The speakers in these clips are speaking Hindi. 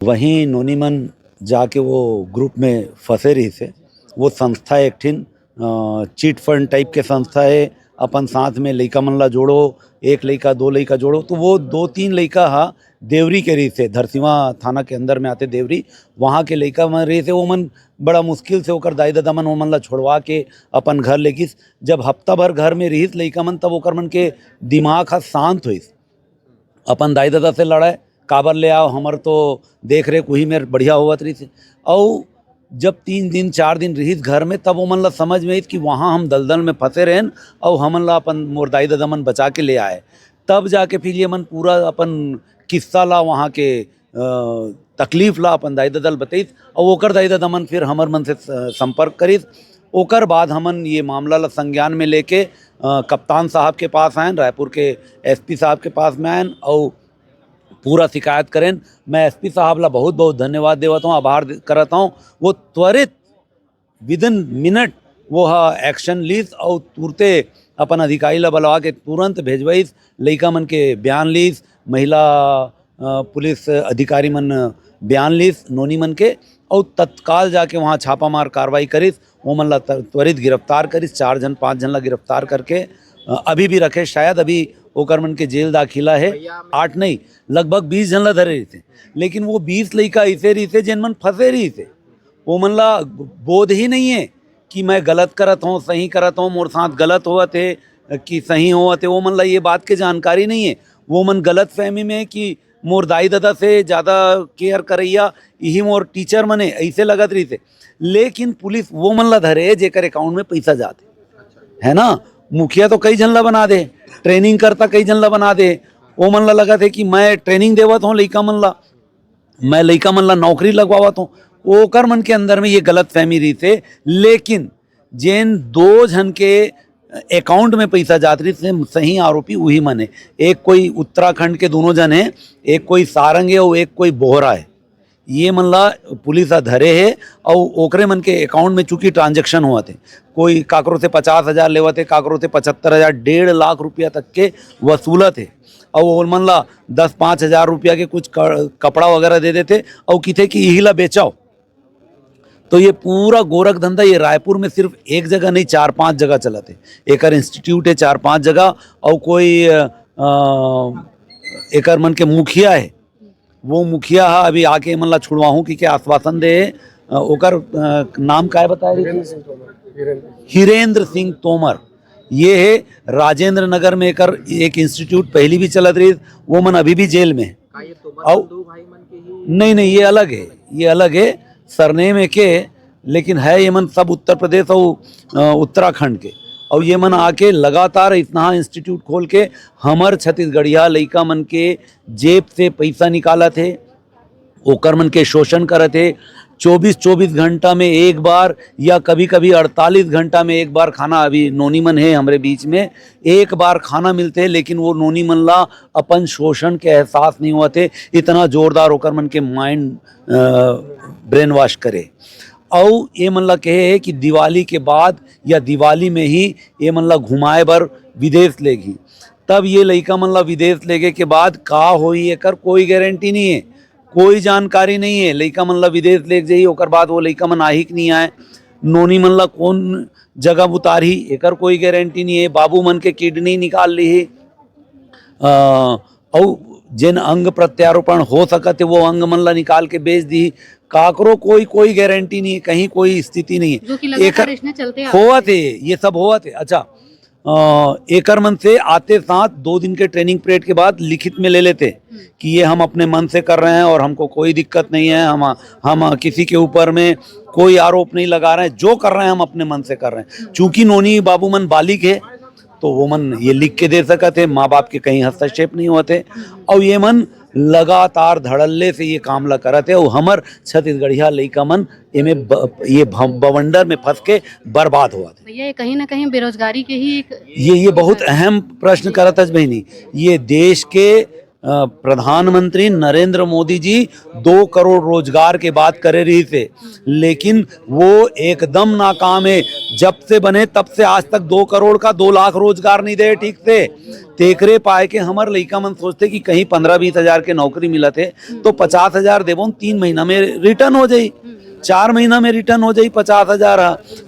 वहीं नोनीमन जाके वो ग्रुप में फंसे रही थे। वो संस्था एक ठिन चीट फंड टाइप के संस्था है। अपन साथ में लइका मन ला जोड़ो, एक लइका दो लइका जोड़ो, तो वो दो तीन लइका हा देवरी के रही थे, धरसीवा थाना के अंदर में आते देवरी, वहाँ के लइका मन रही थे। वो मन बड़ा मुश्किल से ओकर दाई ददा मन वो मन ला छोड़वा के अपन घर लेगिस। जब हफ्ता भर घर में रहिस लइका मन, तब ओकर मन के दिमाग हा शांत होइस। अपन दाई दादा से लड़ाए, काबर ले आओ, हमर तो देख रेख वही में बढ़िया होवत रही थी। और जब 3 दिन 4 दिन रहीस घर में, तब वो मन ला समझ में आई कि वहाँ हम दलदल में फंसे रहें और हमन ला अपन मोर दाई दादा मन बचा के ले आए। तब जाके फिर ये मन पूरा अपन किस्सा ला, वहाँ के तकलीफ ला अपन दाई दादा बताइस, और ओकर दाई दादा मन फिर हमर मन से संपर्क करिस। ओकर बाद हमन ये मामला ला संज्ञान में लेके कप्तान साहब के पास आएँ, रायपुर के एसपी साहब के पास में आएँ और पूरा शिकायत करें। मैं एसपी साहब ला बहुत बहुत धन्यवाद देवता हूँ, आभार करता हूँ। वो त्वरित विदिन मिनट वो एक्शन लीस और तुरते अपन अधिकारी ला बुलवा के तुरंत भेजवाइस। लइका मन के बयान लीस, महिला पुलिस अधिकारी मन बयान लीस नोनी मन के, और तत्काल जाके वहाँ छापामार कार्रवाई करिस। वो मन ला त्वरित गिरफ्तार करिस। 4 जन 5 जन ला गिरफ्तार करके अभी भी रखे, शायद अभी ओकर मन के जेल दाखिला है। 8 नहीं, लगभग 20 जन ला धरे रही थे। लेकिन वो 20 लइका ऐसे रही थे जिन मन फंसे रही थे। वो मन ला बोध ही नहीं है कि मैं गलत करत हूँ, सही करत हूँ, मोर साथ गलत हुआ थे कि सही हुआ थे। वो मन ला ये बात के जानकारी नहीं है। वो मन गलत फहमी में कि मोर दाई दादा से ज़्यादा केयर करैया यही मोर टीचर मने, ऐसे लगत रही थे। लेकिन पुलिस वो मन ला धरे जेकर अकाउंट में पैसा जाते है ना। मुखिया तो कई जन ला बना दे, ट्रेनिंग करता कई जन ला बना दे। वो मन ला लगा थे कि मैं ट्रेनिंग देवत हूँ लइका मन ला, मैं लइका मन ला नौकरी लगवावत हूँ। ओकर मन के अंदर में ये गलत फहमी रही थे। लेकिन जेन 2 जन के अकाउंट में पैसा जात रही थे, सही आरोपी वही मन है। एक कोई उत्तराखंड के दोनों जन है, एक कोई सारंग है और एक कोई बोहरा है। ये मन ला पुलिस धरे है और ओकरे मन के अकाउंट में चूंकि ट्रांजैक्शन हुआ थे, कोई काकरों से 50,000 लेवा थे, काकरों से 75,000, 1.5 लाख रुपया तक के वसूला थे। और वो मन ला 10-5 हज़ार रुपया के कुछ कपड़ा वगैरह दे देते और किथे कि यही ला बेचाओ। तो ये पूरा गोरख धंधा ये रायपुर में सिर्फ एक जगह नहीं, 4-5 जगह चला थे। एकर इंस्टीट्यूट है 4-5 जगह, और कोई एकर मन के मुखिया है, वो मुखिया अभी आके मन ला छुड़वाहूँ कि क्या आश्वासन दे। ओकर नाम का है बताया, हिरेंद्र सिंह तोमर। ये है राजेंद्र नगर में एकर एक इंस्टीट्यूट पहली भी चलत रही, वो मन अभी भी जेल में है। और नहीं नहीं, ये अलग है, ये अलग है, सरनेम एक है, लेकिन है ये मन सब उत्तर प्रदेश और उत्तराखंड के। और ये मन आके लगातार इतना इंस्टीट्यूट खोल के हमर छत्तीसगढ़िया लइका मन के जेब से पैसा निकाला थे, ओकर मन के शोषण करे थे। 24 घंटा में एक बार या कभी कभी 48 घंटा में एक बार खाना, अभी नोनी मन है हमारे बीच में, एक बार खाना मिलते। लेकिन वो नोनी मन ला अपन शोषण के एहसास नहीं हुआ थे, इतना जोरदार ओकर मन के माइंड ब्रेन वॉश करे। और ये मन ला कहे है कि दिवाली के बाद या दिवाली में ही ये मन ला घुमाए बर विदेश लेगी। तब ये लइका मन ला विदेश लेगे के बाद का होई एकर कोई गारंटी नहीं है, कोई जानकारी नहीं है। लइका मन ला विदेश ले जाइए, ओकर बाद वो लइका मन आही कि नहीं आए, नोनी मन ला कौन जगह उतारी एकर कोई गारंटी नहीं है। बाबू मन के किडनी निकाल ली है, और जिन अंग प्रत्यारोपण हो सकते वो अंग मन ला निकाल के बेच दी। काकरो कोई गारंटी नहीं है, कहीं कोई स्थिति नहीं है। जो कि लगातार इसने चलते हुआ थे, ये सब हुआ थे। अच्छा, एकर मन से आते साथ 2 दिन के ट्रेनिंग पीरियड के बाद लिखित में ले लेते कि ये हम अपने मन से कर रहे हैं और हमको कोई दिक्कत नहीं है, हम किसी के ऊपर में कोई आरोप नहीं लगा रहे हैं, जो कर रहे हैं हम अपने मन से कर रहे हैं। चूंकि नोनी बाबू मन बालिग है तो वो मन ये लिख के दे सकते, माँ बाप के कहीं हस्तक्षेप नहीं होते। और ये मन लगातार धड़ल्ले से ये काम ला करते और हमर छत्तीसगढ़िया लइका मन ये बवंडर में फंस के बर्बाद हुआ थे। भैया, कहीं ना कहीं बेरोजगारी के ही एक ये बहुत अहम प्रश्न करत है बहनी। ये देश के प्रधानमंत्री नरेंद्र मोदी जी 2 करोड़ रोजगार के बात करे रही थे, लेकिन वो एकदम नाकाम है। जब से बने तब से आज तक 2 करोड़ का 2 लाख रोजगार नहीं दे ठीक से। तेकरे पाए के हमर लइका मन सोचते कि कहीं 15-20 हजार के नौकरी मिलत है तो 50 हजार देबो 3 महीना में रिटर्न हो जाई, 4 महीना में रिटर्न हो जाई 50 हजार।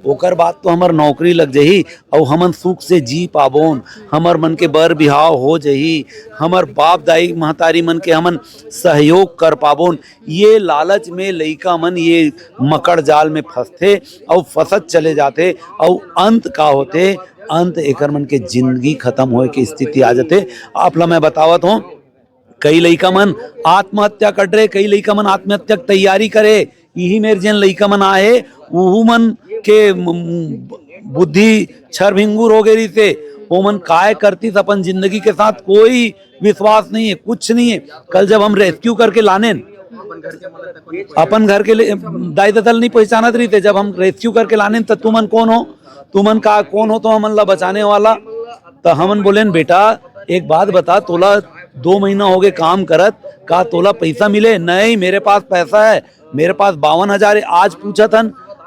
ओकर बाद तो हमर नौकरी लग जाही और हमन सुख से जी पाबोन, हमर मन के बर बिहाव हो जाही, हमर बाप दाई महतारी मन के हमन सहयोग कर पाबोन। ये लालच में लइका मन ये मकड़ जाल में फंसते और फंसत चले जाते और अंत का होते, अंत एकर मन के जिंदगी खत्म होए की स्थिति आ जाते। आप ला मैं बतावत हूँ, कई लइका मन आत्महत्या कर रहे, कई लइका मन आत्महत्या की तैयारी करे। यही मेरे जन लइका मन आए उहू मन के बुद्धि छरभिंगुर हो गई थे, वो मन काय करती अपन जिंदगी के साथ कोई विश्वास नहीं है, कुछ नहीं है। कल जब हम रेस्क्यू करके लाने अपन घर के दाई ददल नहीं पहचानत रही थे, जब हम रेस्क्यू करके लाने तो तुमन कौन हो, तुमन का कौन हो तो हमन ला बचाने वाला। तो हमन बोले बेटा एक बात बता, तोला 2 महीना हो गए काम करत, का तोला पैसा मिले? नहीं मेरे पास पैसा है, मेरे पास 52,000 है। आज पूछा था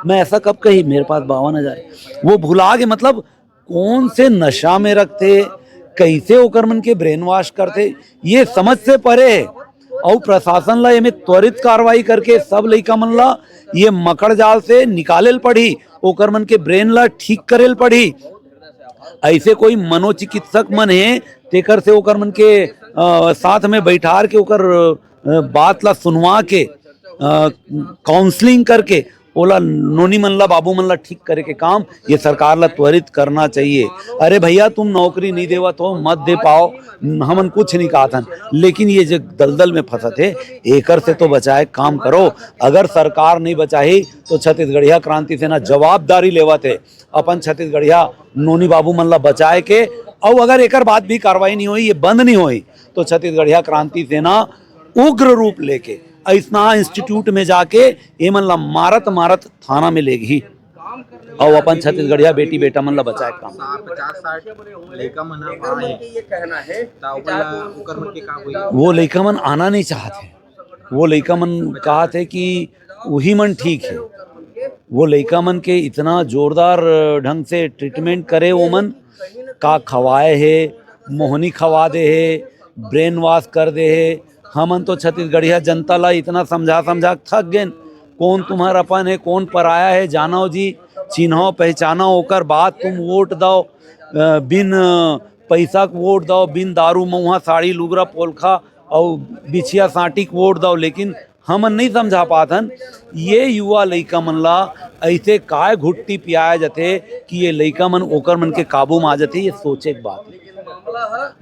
मैं ऐसा कब कही मेरे पास 52,000 है? वो भुला के मतलब कौन से नशा में रखते, कैसे ओकर मन के ब्रेन वॉश करते, ये समझ से परे है। और प्रशासन ला एमे त्वरित कार्रवाई करके सब लइका मन ला ये मकड़ जाल से निकालेल पड़ी, ओकर मन के ब्रेन ला ठीक करेल पड़ी। ऐसे कोई मनोचिकित्सक मन है तेकर से ओकर मन के साथ में बैठार के ओकर बात ला सुनवा के काउंसलिंग करके ओला नोनी मन ला बाबू मन ला ठीक करे के काम ये सरकार ला त्वरित करना चाहिए। अरे भैया तुम नौकरी नहीं देवा तो मत दे पाओ, हमन कुछ नहीं कहा था, लेकिन ये जो दलदल में फंसा थे एकर से तो बचाए काम करो। अगर सरकार नहीं बचाई तो छत्तीसगढ़िया क्रांति सेना जवाबदारी लेवा थे अपन छत्तीसगढ़िया नोनी बाबू मन ला बचाए के। और अगर एकर बाद भी कार्रवाई नहीं हुई, ये बंद नहीं हुई तो छत्तीसगढ़िया क्रांति सेना उग्र रूप लेके ऐसना इंस्टीट्यूट में जाके एमन ला मारत मारत थाना में लेगी और अपन छत्तीसगढ़िया बेटी बेटा मन ला बचाए काम। 50-60 लइका मन वो लइका मन आना नहीं चाहते, वो लइका मन कहा थे कि वही मन ठीक है। वो लइका मन के इतना जोरदार ढंग से ट्रीटमेंट करे, वो मन का खवाए है, मोहनी खवा दे है, ब्रेन वॉश कर दे है। हमन तो छत्तीसगढ़िया जनता ला इतना समझा समझा थक गए, कौन तुम्हारा अपन है कौन पराया है, जानो जी चिन्हो पहचानो, ओकर बाद तुम वोट दो, बिन पैसा वोट दो, बिन दारू महुआ साड़ी लुगरा पोलखा और बिछिया साटी वोट दो। लेकिन हमन नहीं समझा पातन ये युवा लइका मन ला ऐसे काय घुट्टी पियाया जाते कि ये लइका मन ओकर मन के काबू में आ जाते। ये सोचे एक बात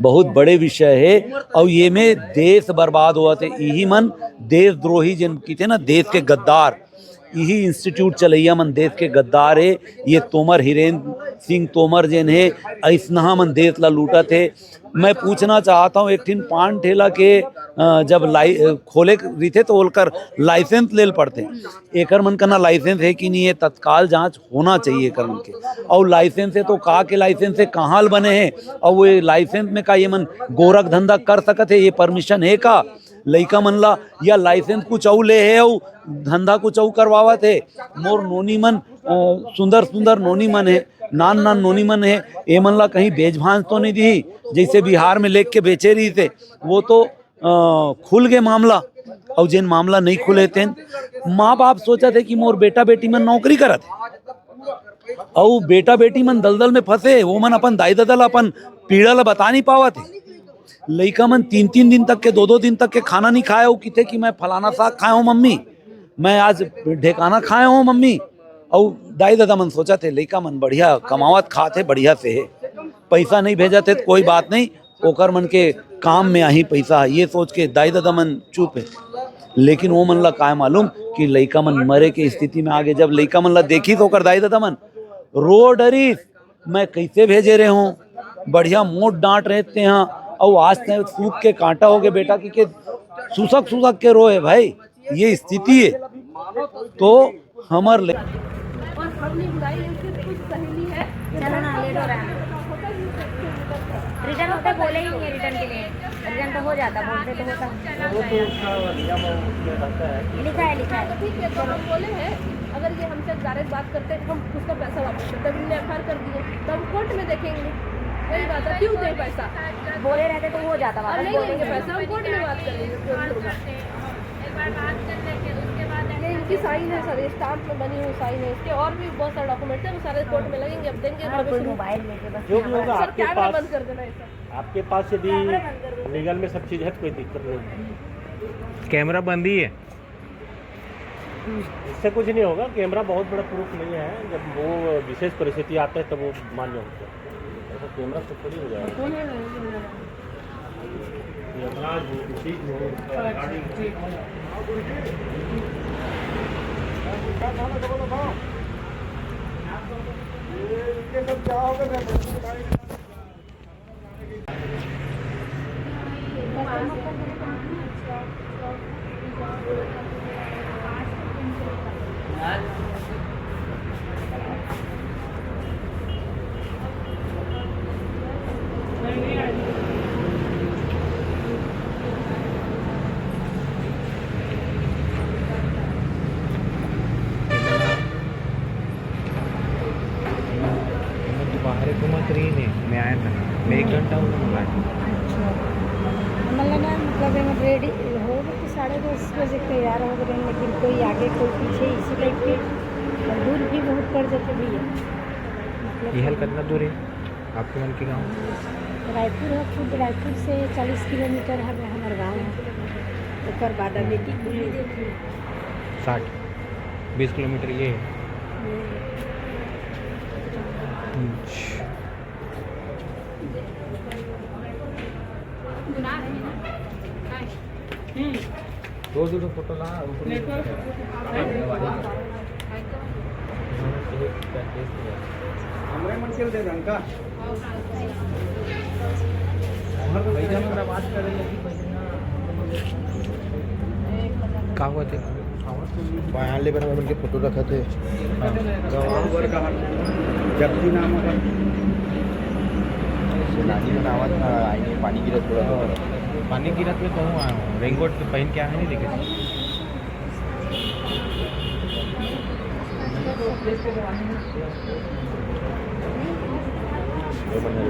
बहुत बड़े विषय है और ये में देश बर्बाद हुआ थे। यही मन देशद्रोही जिन की थे ना, देश के गद्दार, यही इंस्टीट्यूट चलैया मन देश के गद्दार है। ये तोमर हिरेंद्र सिंह तोमर जिन है ऐसना मन देश ला लूटा थे। मैं पूछना चाहता हूँ, एक ठिन पान ठेला के जब खोले रही तो ओलकर लाइसेंस ले पड़ते, एकर मन का ना लाइसेंस है कि नहीं है, तत्काल जांच होना चाहिए एकर मन के। और लाइसेंस है तो कहा के लाइसेंस है कहाँ बने हैं, और वो लाइसेंस में का ये मन गोरख धंधा कर सकत है, ये परमिशन है का लइका मन ला, या लाइसेंस कुछ और ले है और धंधा कुछ और करवावत है। मोर नोनी मन सुंदर सुंदर नोनी मन है, नान नान नोनी मन है, ए मन ला कहीं बेच भांज तो नहीं दी जैसे बिहार में लेके बेचे रही थे। वो तो खुल गए मामला, और जिन मामला नहीं खुले थे माँ बाप सोचा थे कि मोर बेटा बेटी मन नौकरी करत है और बेटा बेटी मन दलदल में फंसे, वो मन अपन दाई ददल अपन पीड़ा ला बता नहीं पावत है। लइका मन 3-3 दिन तक के 2-2 दिन तक के खाना नहीं खाए हो, किथे कि मैं फलाना साग खाया हूँ मम्मी, मैं आज ढेकाना खाया हूँ मम्मी। और दाई दादा मन सोचा थे लइका मन बढ़िया कमावत खाते बढ़िया से है, पैसा नहीं भेजा थे तो कोई बात नहीं, ओकर मन के काम में आही पैसा, ये सोच के दाई दादा मन चुप है। लेकिन वो मन ला काय मालूम कि लइका मन मरे के स्थिति में आगे। जब लइका मन ला देखी तो ओकर दाई दादा मन रो डरी, मैं कैसे भेजे रहे हूँ, बढ़िया मोट डांट रहते हैं और आज तक सूख के कांटा हो गए बेटा की सुसक सुसक के रोए। भाई ये स्थिति है तो हमार रिटर्न होते बोले ही नहीं रिटर्न के लिए, रिटर्न तो हो जाता, बोलते तो होता। वो तो उसका नियम उसमें रहता है कि लिखा है लिखा है। ठीक है, तो हम बोले हैं अगर ये हमसे डायरेक्ट बात करते हम उसका पैसा वापस करते, तब इन्होंने एफ कर दिए, तो हम कोर्ट में देखेंगे। वही बात है, क्यों दें पैसा? बोले रहते तो हो जाता, और वापस नहीं बोल लेंगे देंगे। पैसा, हम कोर्ट में बात करेंगे जो भी होगा। एक बार बात कर लेंगे, उसके बाद ये इनकी साइन है सर, स्टाम्प में बनी हुई साइन है, इसके और भी बहुत सारे डॉक्यूमेंट है, वो सारे कोर्ट में लगेंगे, अब देंगे। हर कोई मोबाइल लेके बस जो भी होगा सर आपके कैमरा पास, बंद कर देना है सर। आपके पास यदि लीगल में सब चीज़ है तो कोई दिक्कत नहीं। कैमरा बंद ही है। इससे कुछ नहीं होगा, कैमरा बहुत बड़ा प्रूफ नहीं है, जब वो विशेष परिस्थिति आता है तब वो मान्य होता है, ऐसा कैमरा से थोड़ी हो जाएगा। बाहर घूमत रही नहीं, मैं आया था ना, मैं 1 घंटा हो गया आया। मतलब ना मतलब हम रेडी हो गए तो 10:30 बजे तैयार हो गए, लेकिन कोई आगे कोई पीछे इसी टाइप के, और दूर भी बहुत पड़ जाते भैया। ये हल कितना दूर है आपके मन के गाँव? रायपुर है, खुद रायपुर से 40 किलोमीटर है हमारे गाँव है। एक बाद बेटी खुली देखी 60-20 किलोमीटर ये है। बुला रहे हैं ना। दो फोटो ला का हुआ थे बयान लेकर उनके फोटो रखे थे। जबकि नाम नानी में नावा था, आएंगे पानी गिरा थोड़ा सा। पानी की रात में कहूँ आया हूँ, रेनकोट पहन के आया नहीं देखे। ये बंदा